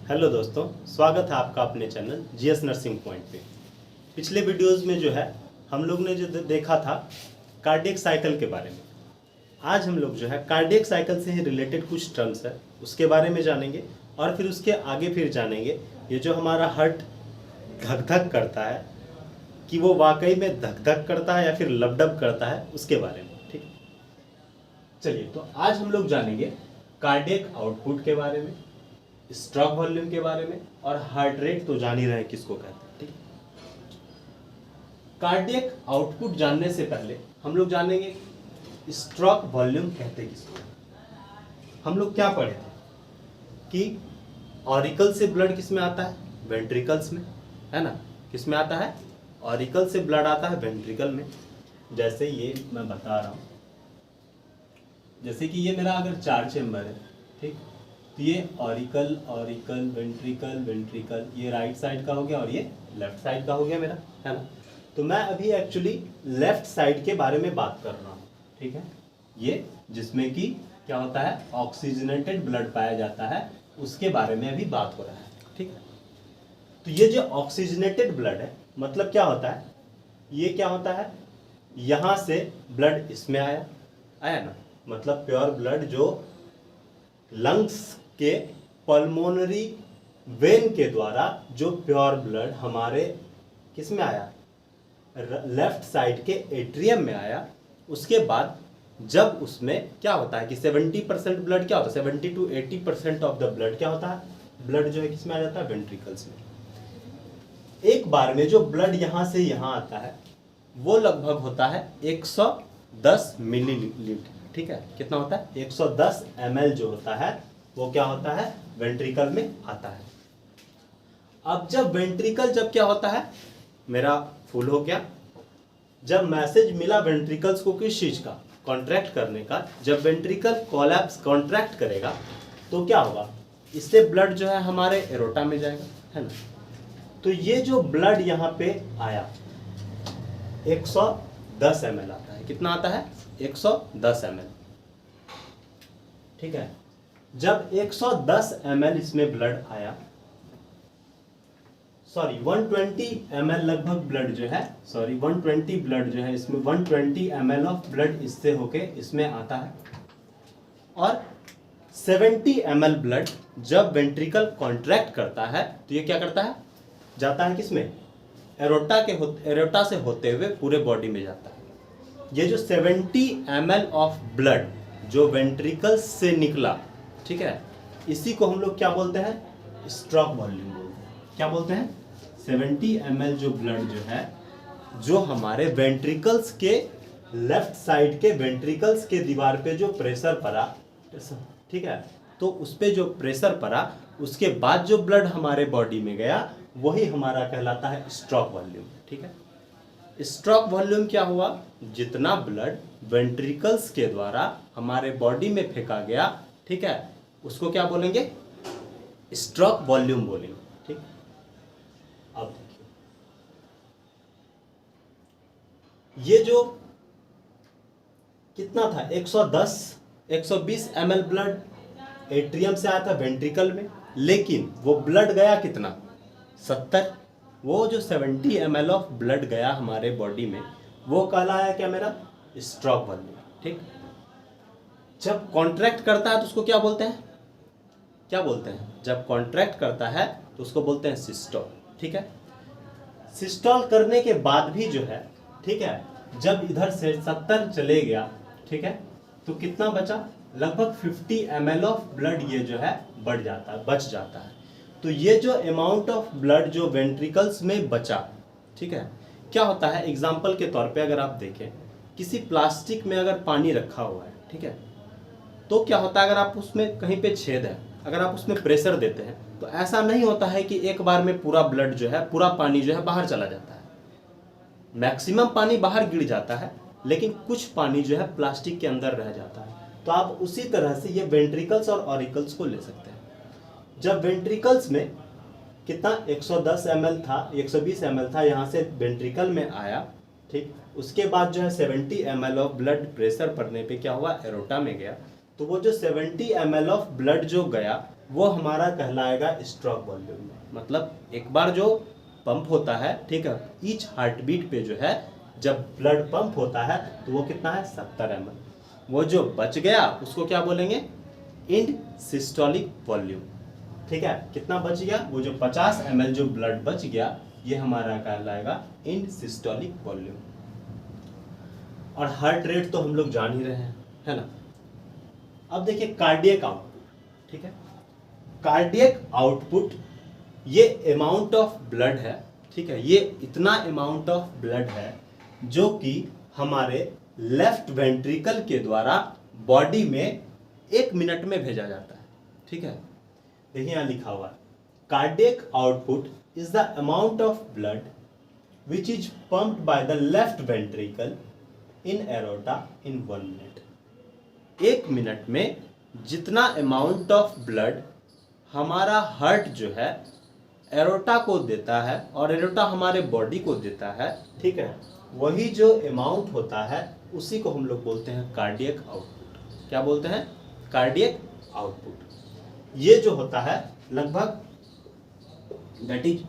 Hello दोस्तों, स्वागत है आपका अपने चैनल जीएस नर्सिंग पॉइंट पे। पिछले वीडियोस में जो है हम लोग ने जो देखा था कार्डियक साइकिल के बारे में। आज हम लोग जो है कार्डियक साइकिल से ही रिलेटेड कुछ टर्म्स है उसके बारे में जानेंगे और फिर उसके आगे फिर जानेंगे ये जो हमारा हार्ट धक धक करता है कि वो वाकई में धक धक करता है या फिर लबडब करता है उसके बारे में। ठीक, चलिए तो आज हम लोग जानेंगे कार्डियक आउटपुट के बारे में, स्ट्रोक वॉल्यूम के बारे में और हार्ट रेट तो जान ही रहे हैं किसको कहते हैं। ठीक, कार्डियक आउटपुट जानने से पहले हम लोग जानेंगे स्ट्रोक वॉल्यूम कहते किसको। हम लोग क्या पढ़े थे कि ऑरिकल से ब्लड किस में आता है, वेंट्रिकल्स में, है ना। किस में आता है, ऑरिकल से ब्लड आता है वेंट्रिकल में। जैसे ये मैं बता रहा हूं, जैसे कि ये मेरा अगर 4 चेम्बर है, ठीक, तो ये ऑरिकल ऑरिकल वेंट्रिकल वेंट्रिकल, ये राइट साइड का हो गया और ये लेफ्ट साइड का हो गया मेरा, है ना। तो मैं अभी एक्चुअली लेफ्ट साइड के बारे में बात कर रहा हूँ, ठीक है। ये जिसमें कि क्या होता है, ऑक्सीजनेटेड ब्लड पाया जाता है, उसके बारे में अभी बात हो रहा है, ठीक है। तो ये जो ऑक्सीजनेटेड ब्लड है मतलब क्या होता है, ये क्या होता है, यहाँ से ब्लड इसमें आया आया ना, मतलब प्योर ब्लड जो लंग्स के पल्मोनरी वेन के द्वारा जो प्योर ब्लड हमारे किस में आया, लेफ्ट साइड के एट्रियम में आया। उसके बाद जब उसमें क्या होता है कि 70% ब्लड क्या होता है, 70 to 80% ऑफ द ब्लड क्या होता है, ब्लड जो है किस में आ जाता है, वेंट्रिकल्स में। एक बार में जो ब्लड यहाँ से यहाँ आता है वो लगभग होता है 110 मिलीलीटर, ठीक है। कितना होता है, 110 ml जो होता है वो क्या होता है, वेंट्रिकल में आता है। अब जब वेंट्रिकल जब क्या होता है, मेरा फुल हो गया, जब मैसेज मिला वेंट्रिकल्स को किस चीज का, कॉन्ट्रैक्ट करने का, जब वेंट्रिकल कोलैप्स कॉन्ट्रैक्ट करेगा तो क्या होगा, इससे ब्लड जो है हमारे एरोटा में जाएगा, है ना। तो ये जो ब्लड यहाँ पे आया 110 ml आता है, कितना आता है, 110 ml, ठीक है। जब 110 ml इसमें ब्लड आया, सॉरी 120 ml लगभग ब्लड जो है, सॉरी 120 ब्लड जो है इसमें 120 ml ऑफ ब्लड इससे होके इसमें आता है। और 70 ml ब्लड जब वेंट्रिकल कॉन्ट्रैक्ट करता है तो ये क्या करता है, जाता है किसमें, एरोटा से होते हुए पूरे बॉडी में जाता है। ये जो 70 ml ऑफ ब्लड जो वेंट्रिकल्स से निकला, ठीक है, इसी को हम लोग क्या बोलते हैं, स्ट्रोक वॉल्यूम बोलते हैं। क्या बोलते हैं, 70 ml जो ब्लड जो है जो हमारे वेंट्रिकल्स के लेफ्ट साइड के वेंट्रिकल्स के दीवार पे जो प्रेशर पड़ा, ठीक है, तो उस पे जो प्रेशर पड़ा उसके बाद जो ब्लड हमारे बॉडी में गया वही हमारा कहलाता है स्ट्रोक वॉल्यूम, ठीक है। स्ट्रोक वॉल्यूम क्या हुआ, जितना ब्लड वेंट्रिकल्स के द्वारा हमारे बॉडी में फेंका गया, ठीक है, उसको क्या बोलेंगे, स्ट्रोक वॉल्यूम बोलेंगे, ठीक। अब देखिए ये जो कितना था, 110 120 ml ब्लड एट्रियम से आया था वेंट्रिकल में, लेकिन वो ब्लड गया कितना, 70। वो जो 70 ml ऑफ ब्लड गया हमारे बॉडी में वो कहलाया क्या, मेरा स्ट्रोक वॉल्यूम, ठीक। जब कॉन्ट्रैक्ट करता है तो उसको क्या बोलते हैं, क्या बोलते हैं, जब कॉन्ट्रैक्ट करता है तो उसको बोलते हैं सिस्टोल, ठीक है। सिस्टोल करने के बाद भी जो है, ठीक है, जब इधर से 70 चले गया, ठीक है, तो कितना बचा, लगभग 50 ml ऑफ ब्लड ये जो है बढ़ जाता है, बच जाता है। तो ये जो अमाउंट ऑफ ब्लड जो वेंट्रिकल्स में बचा, ठीक है, क्या होता है, एग्जाम्पल के तौर पे अगर आप देखें किसी प्लास्टिक में अगर पानी रखा हुआ है, ठीक है, तो क्या होता है, अगर आप उसमें कहीं पे छेद है, अगर आप उसमें प्रेशर देते हैं तो ऐसा नहीं होता है कि एक बार में पूरा ब्लड जो है, पूरा पानी जो है बाहर चला जाता है। मैक्सिमम पानी बाहर गिर जाता है लेकिन कुछ पानी जो है प्लास्टिक के अंदर रह जाता है। तो आप उसी तरह से ये वेंट्रिकल्स और ऑरिकल्स को ले सकते हैं। जब वेंट्रिकल्स में कितना 110 ml था, 120 ml था, यहाँ से वेंट्रिकल में आया, ठीक, उसके बाद जो है 70 ml ऑफ ब्लड प्रेशर पड़ने पे क्या हुआ, एरोटा में गया। तो वो जो 70 ml ऑफ ब्लड जो गया वो हमारा कहलाएगा स्ट्रोक वॉल्यूम। मतलब एक बार जो पंप होता है, ठीक है, ईच हार्ट बीट पे जो है जब ब्लड पंप होता है तो वो कितना है 70 ml। वो जो बच गया उसको क्या बोलेंगे, इंड सिस्टोलिक वॉल्यूम। ठीक है, कितना बच गया, वो जो 50 ml जो ब्लड बच गया ये हमारा कहलाएगा इंड सिस्टोलिक वॉल्यूम। और हार्ट रेट तो हम लोग जान ही रहे हैं, है ना। अब देखिए कार्डियक आउटपुट, ठीक है, कार्डियक आउटपुट ये अमाउंट ऑफ ब्लड है, ठीक है, ये इतना अमाउंट ऑफ ब्लड है जो कि हमारे लेफ्ट वेंट्रिकल के द्वारा बॉडी में 1 मिनट में भेजा जाता है। ठीक है, देखिए यहाँ लिखा हुआ है cardiac output is the amount of blood which is pumped by the left ventricle in aorta in 1 minute. 1 minute में जितना अमाउंट ऑफ ब्लड हमारा हार्ट जो है एरोटा को देता है और एरोटा हमारे बॉडी को देता है, ठीक है, वही जो अमाउंट होता है उसी को हम लोग बोलते हैं कार्डियक आउटपुट। क्या बोलते हैं, कार्डियक आउटपुट। ये जो होता है लगभग दैट इज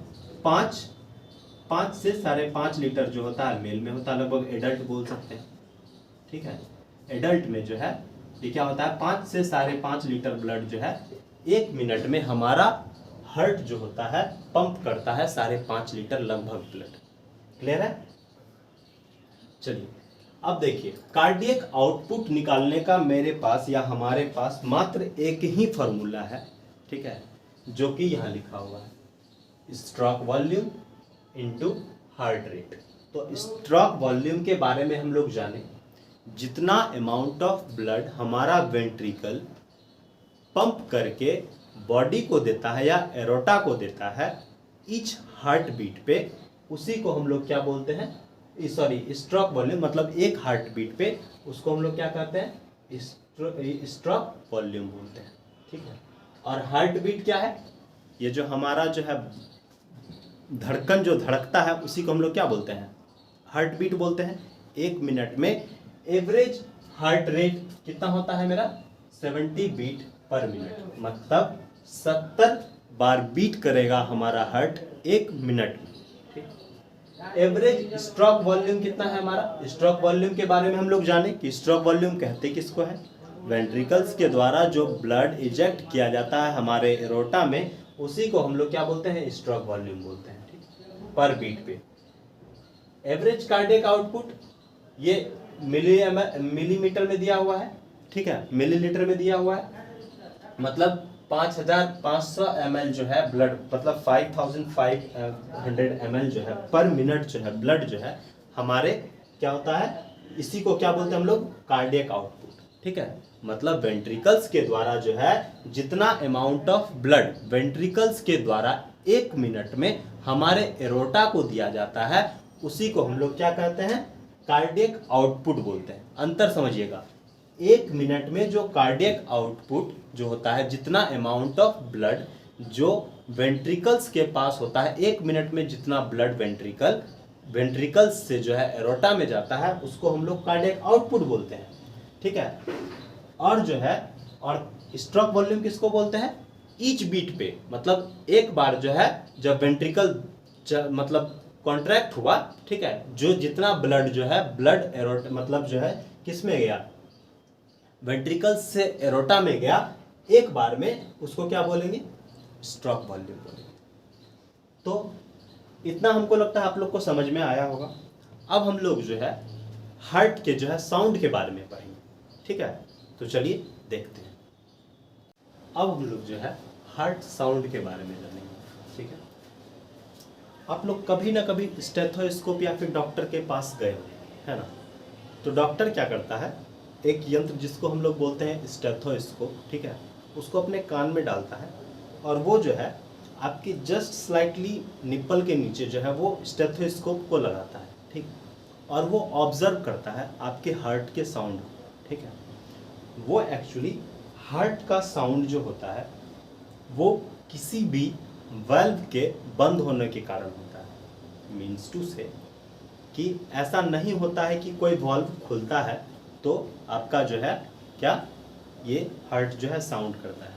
5 से 5.5 लीटर जो होता है मेल में होता है, लगभग एडल्ट बोल सकते हैं। ठीक है, एडल्ट में जो है ये क्या होता है 5 से 5.5 लीटर ब्लड जो है 1 मिनट में हमारा हार्ट जो होता है पंप करता है 5.5 लीटर लगभग ब्लड। क्लियर है। चलिए अब देखिए कार्डियक आउटपुट निकालने का मेरे पास या हमारे पास मात्र एक ही फॉर्मूला है, ठीक है, जो कि यहाँ लिखा हुआ है, stroke volume into heart rate. तो स्ट्रोक वॉल्यूम के बारे में हम लोग जाने, जितना अमाउंट ऑफ ब्लड हमारा वेंट्रिकल पंप करके बॉडी को देता है या एरोटा को देता है ईच हार्ट बीट पे, उसी को हम लोग क्या बोलते हैं, सॉरी स्ट्रोक वॉल्यूम, मतलब एक हार्ट बीट पे उसको हम लोग क्या कहते हैं, स्ट्रोक वॉल्यूम बोलते हैं। ठीक है, और हार्ट बीट क्या है, ये जो हमारा जो है धड़कन जो धड़कता है उसी को हम लोग क्या बोलते हैं, हार्ट बीट बोलते हैं। 1 मिनट में एवरेज हार्ट रेट कितना होता है मेरा 70 बीट पर मिनट, मतलब 70 बार बीट करेगा हमारा हार्ट 1 मिनट में। ठीक, एवरेज स्ट्रोक वॉल्यूम कितना है हमारा, स्ट्रोक वॉल्यूम के बारे में हम लोग जाने कि स्ट्रोक वॉल्यूम कहते किसको है, वेंट्रिकल्स के द्वारा जो ब्लड इजेक्ट किया जाता है हमारे एरोटा में उसी को हम लोग क्या बोलते हैं, स्ट्रोक वॉल्यूम बोलते हैं। ठीक, पर बीट पे। एवरेज कार्डियक आउटपुट ये मिलीमीटर में दिया हुआ है, ठीक है, मिलीलीटर में दिया हुआ है, मतलब 5500 ml जो है ब्लड, मतलब 5500 ml जो है पर मिनट जो है ब्लड जो है हमारे क्या होता है, इसी को क्या बोलते हैं हम लोग, कार्डियक आउटपुट। ठीक है, मतलब वेंट्रिकल्स के द्वारा जो है जितना अमाउंट ऑफ ब्लड वेंट्रिकल्स के द्वारा 1 मिनट में हमारे एरोटा को दिया जाता है उसी को हम लोग क्या कहते हैं, कार्डियक आउटपुट बोलते हैं। अंतर समझिएगा, 1 मिनट में जो कार्डियक आउटपुट जो होता है, जितना अमाउंट ऑफ ब्लड जो वेंट्रिकल्स के पास होता है 1 मिनट में जितना ब्लड वेंट्रिकल्स से जो है एरोटा में जाता है उसको हम लोग कार्डियक आउटपुट बोलते हैं। ठीक है, और जो है और स्ट्रोक वॉल्यूम किसको बोलते हैं, ईच बीट पे, मतलब एक बार जो है जब वेंट्रिकल मतलब कॉन्ट्रैक्ट हुआ, ठीक है, जो जितना ब्लड जो है ब्लड एरोटा मतलब जो है किस में गया, वेंट्रिकल्स से एरोटा में गया एक बार में, उसको क्या बोलेंगे, स्ट्रोक वॉल्यूम बोलेंगे। तो इतना हमको लगता है आप लोग को समझ में आया होगा। अब हम लोग जो है हार्ट के जो है साउंड के बारे में पढ़ेंगे। ठीक है, तो चलिए देखते हैं। अब हम लोग जो है हार्ट साउंड के बारे में जानेंगे। ठीक है, आप लोग कभी ना कभी स्टेथोस्कोप या फिर डॉक्टर के पास गए है ना, तो डॉक्टर क्या करता है, एक यंत्र जिसको हम लोग बोलते हैं स्टेथोस्कोप, ठीक है, उसको अपने कान में डालता है और वो जो है आपकी जस्ट स्लाइटली निप्पल के नीचे जो है वो स्टेथोस्कोप को लगाता है। ठीक, और वो ऑब्जर्व करता है आपके हार्ट के साउंड को। ठीक है, वो एक्चुअली हार्ट का साउंड जो होता है वो किसी भी वाल्व के बंद होने के कारण होता है। मीन्स टू से कि ऐसा नहीं होता है कि कोई वाल्व खुलता है तो आपका जो है क्या, ये हार्ट जो है साउंड करता है।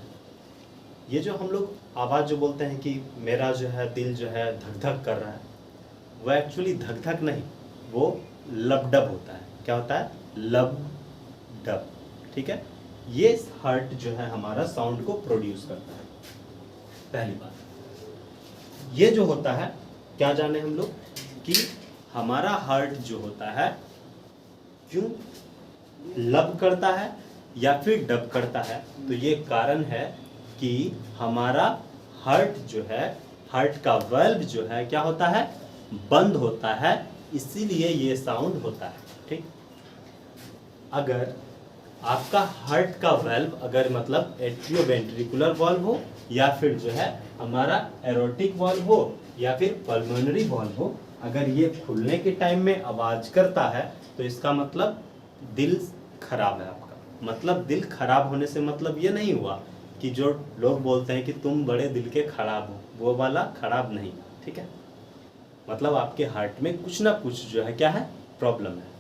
ये जो हम लोग आवाज़ जो बोलते हैं कि मेरा जो है दिल जो है धक धक कर रहा है, वो एक्चुअली धक धक नहीं, वो लब डब होता है। क्या होता है? लब डब। ठीक है, ये हार्ट जो है हमारा साउंड को प्रोड्यूस करता है। पहली बात ये जो होता है, क्या जाने हम लोग कि हमारा हार्ट जो होता है क्यों लब करता है या फिर डब करता है, तो ये कारण है कि हमारा हार्ट जो है, हार्ट का वाल्व जो है क्या होता है? बंद होता है, इसीलिए ये साउंड होता है। ठीक, अगर आपका हार्ट का वाल्व अगर मतलब एट्रियोवेंट्रिकुलर वाल्व हो या फिर जो है हमारा एरोटिक वाल्व हो या फिर पल्मोनरी वाल्व हो, अगर ये खुलने के टाइम में आवाज करता है तो इसका मतलब दिल खराब है आपका। मतलब दिल खराब होने से मतलब ये नहीं हुआ कि जो लोग बोलते हैं कि तुम बड़े दिल के खराब हो, वो वाला खराब नहीं। ठीक है, मतलब आपके हार्ट में कुछ ना कुछ जो है क्या है? प्रॉब्लम है।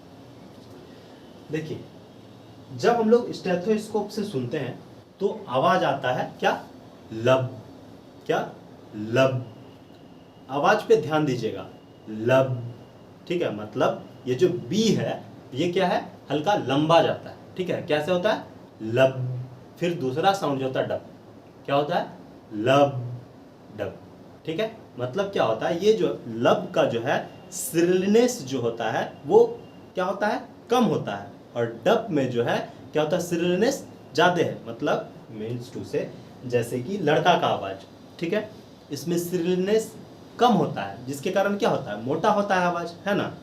देखिए, जब हम लोग स्टेथोस्कोप से सुनते हैं तो आवाज आता है क्या? लब। क्या? लब। आवाज पे ध्यान दीजिएगा, लब। ठीक है, मतलब ये जो बी है ये क्या है? हल्का लंबा जाता है। ठीक है, कैसे होता है? लब। फिर दूसरा साउंड जो होता है डब, क्या होता है? लब डब। ठीक है, मतलब क्या होता है? ये जो लब का जो है श्रिलनेस जो होता है वो क्या होता है? कम होता है, और डब में जो है क्या होता है? श्रिलनेस ज़्यादा है। मतलब मीन्स टू से जैसे कि लड़का का आवाज़, ठीक है, इसमें श्रिलनेस कम होता है, जिसके कारण क्या होता है? मोटा होता है आवाज़, है ना।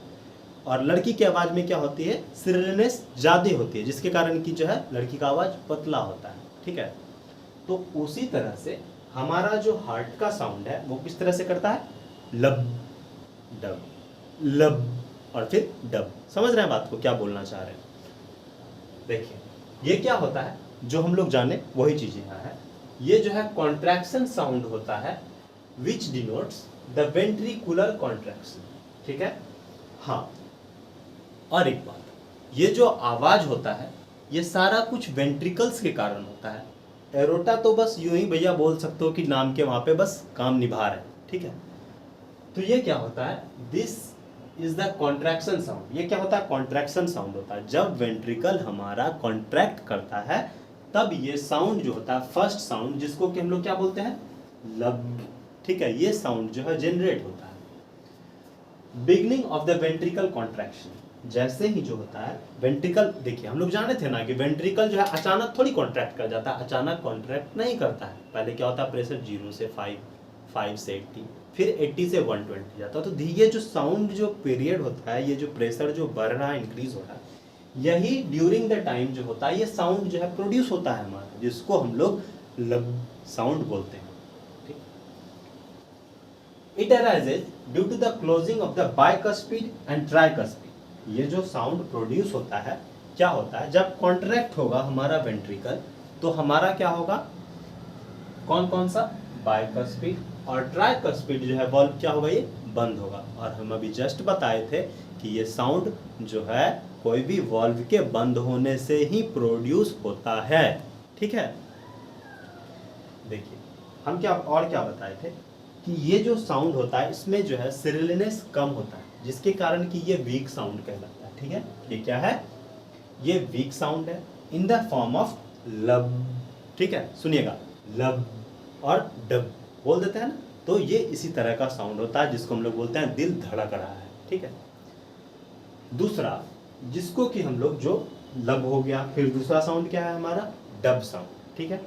और लड़की की आवाज़ में क्या होती है? श्रिलनेस ज़्यादा होती है, जिसके कारण की जो है लड़की का आवाज़ पतला होता है। ठीक है, तो उसी तरह से हमारा जो हार्ट का साउंड है वो किस तरह से करता है? लब डब, लब और फिर डब। समझ रहे हैं बात को, क्या बोलना चाह रहे हैं? देखिए, ये क्या होता है जो हम लोग जाने वही चीज़ यहाँ है। ये जो है कॉन्ट्रैक्शन साउंड होता है विच डिनोट्स द वेंट्रिकुलर कॉन्ट्रैक्शन। ठीक है, हाँ। और एक बात, ये जो आवाज होता है ये सारा कुछ वेंट्रिकल्स के कारण होता है। एरोटा तो बस यूं ही भैया बोल सकते हो कि नाम के वहां पे बस काम निभा रहे हैं। ठीक है, तो ये क्या होता है? This is the contraction sound. ये क्या होता है? कॉन्ट्रैक्शन साउंड होता है। जब वेंट्रिकल हमारा कॉन्ट्रैक्ट करता है तब ये साउंड जो होता है, फर्स्ट साउंड, जिसको कि हम लोग क्या बोलते हैं? लब। ठीक है, ये साउंड जो है जनरेट होता है beginning of the ventricle contraction. जैसे ही जो होता है वेंट्रिकल, देखिए हम लोग जाने थे ना कि वेंट्रिकल जो है अचानक थोड़ी कॉन्ट्रैक्ट कर जाता है, अचानक कॉन्ट्रैक्ट नहीं करता है। पहले क्या होता है? प्रेशर 0 से 5, 5 से 80, फिर 80 से 120 जाता है। तो ये जो साउंड जो पीरियड होता है, ये जो प्रेशर जो बढ़ रहा है, इंक्रीज हो रहा है, यही ड्यूरिंग द टाइम जो होता है ये साउंड जो है प्रोड्यूस होता है हमारा, जिसको हम लोग लब साउंड बोलते हैं। ठीक, it arises due to the closing of the bicuspid and tricuspid. ये जो साउंड प्रोड्यूस होता है, क्या होता है? जब कॉन्ट्रैक्ट होगा हमारा वेंट्रिकल तो हमारा क्या होगा? कौन कौन सा? बाइकस्पिड और ट्राइकस्पिड जो है वाल्व क्या होगा? ये बंद होगा। और हम अभी जस्ट बताए थे कि ये साउंड जो है कोई भी वाल्व के बंद होने से ही प्रोड्यूस होता है। ठीक है, देखिए हम क्या और क्या बताए थे कि ये जो साउंड होता है इसमें जो है श्रिलनेस कम होता है, जिसके कारण कि ये वीक साउंड कहलाता है। ठीक है, ये क्या है? ये वीक साउंड है इन द फॉर्म ऑफ लब। ठीक है, सुनिएगा, लब और डब बोल देते हैं ना, तो ये इसी तरह का साउंड होता है जिसको हम लोग बोलते हैं दिल धड़क रहा है। ठीक है, दूसरा जिसको कि हम लोग जो लब हो गया, फिर दूसरा साउंड क्या है हमारा? Dub sound. ठीक है,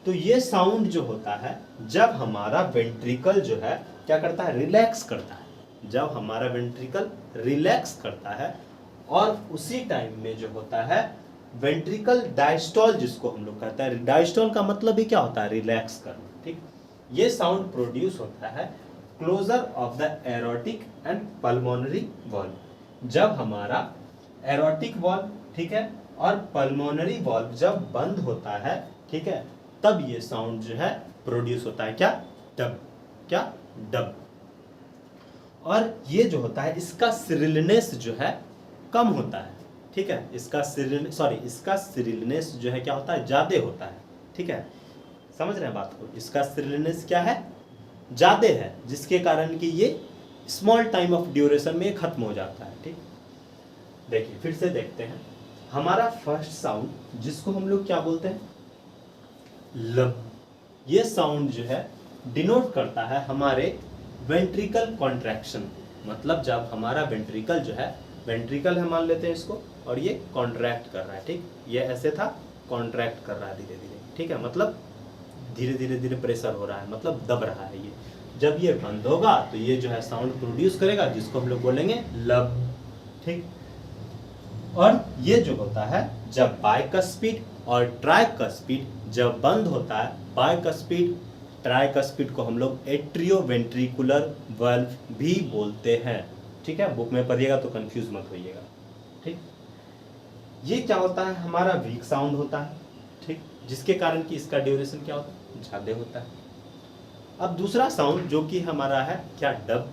तो ये साउंड जो होता है जब हमारा वेंट्रिकल जो है क्या करता है? रिलैक्स करता है। जब हमारा वेंट्रिकल रिलैक्स करता है और उसी टाइम में जो होता है वेंट्रिकल डायस्टॉल, जिसको हम लोग कहते हैं, डायस्टॉल का मतलब ही क्या होता है? रिलैक्स करना। ठीक, ये साउंड प्रोड्यूस होता है closure of the aortic and pulmonary valve. जब हमारा एरोटिक वॉल्व, ठीक है, और पल्मोनरी वॉल्व जब बंद होता है, ठीक है, तब ये साउंड जो है प्रोड्यूस होता है। क्या? डब। क्या? डब। और ये जो होता है इसका श्रिलनेस जो है कम होता है। ठीक है, इसका श्रिलनेस जो है क्या होता है? ज़्यादा होता है। ठीक है, समझ रहे हैं बात को, इसका स्टिलनेस क्या है, ज़्यादा है, जिसके कारण कि ये स्मॉल टाइम ऑफ ड्यूरेशन में खत्म हो जाता है। ठीक, देखिए फिर से देखते हैं, हमारा फर्स्ट साउंड जिसको हम लोग क्या बोलते हैं, ल, ये साउंड जो है डिनोट करता है हमारे वेंट्रिकल कॉन्ट्रैक्शन, मतलब जब हमारा वेंट्रिकल जो है, वेंट्रिकल है मान लेते हैं इसको, और ये कॉन्ट्रैक्ट कर रहा है। ठीक, ये ऐसे था, कॉन्ट्रैक्ट कर रहा है धीरे धीरे। ठीक है, मतलब धीरे धीरे धीरे प्रेशर हो रहा है, मतलब दब रहा है ये। जब ये बंद होगा तो ये जो है साउंड प्रोड्यूस करेगा, जिसको हम लोग बोलेंगे लब। ठीक, और ये जो होता है जब बाइकस्पिड और ट्राइकस्पिड जब बंद होता है, बाइकस्पिड ट्राइकस्पिड को हम लोग एट्रियोवेंट्रिकुलर वाल्व भी बोलते हैं। ठीक है, बुक में पढ़िएगा तो कंफ्यूज मत होइएगा। ठीक, ये क्या होता है, हमारा वीक साउंड होता है। ठीक, जिसके कारण कि इसका ड्यूरेशन क्या होता है, ज़्यादा होता है। अब दूसरा साउंड जो कि हमारा है क्या, डब।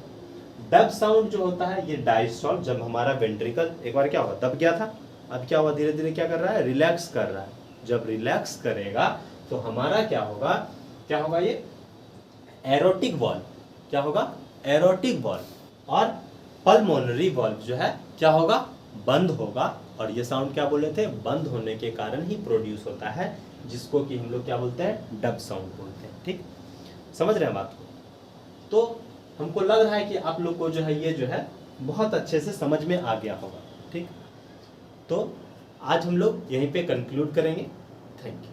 डब साउंड जो होता है ये डायस्टॉल, जब हमारा वेंट्रिकल एक बार क्या हुआ, दब गया था, अब क्या हुआ, धीरे धीरे क्या कर रहा है, रिलैक्स कर रहा है। जब रिलैक्स करेगा तो हमारा क्या होगा, क्या होगा, ये एरोटिक वॉल्व, क्या होगा, एरोटिक वॉल्व, और पल्मोनरी वॉल्व जो है क्या होगा, बंद होगा। और ये साउंड क्या बोले थे, बंद होने के कारण ही प्रोड्यूस होता है, जिसको कि हम लोग क्या बोलते हैं, डब साउंड बोलते हैं। ठीक, समझ रहे हैं बात को। तो हमको लग रहा है कि आप लोग को जो है ये जो है बहुत अच्छे से समझ में आ गया होगा। ठीक, तो आज हम लोग यहीं पे कंक्लूड करेंगे। Thank you.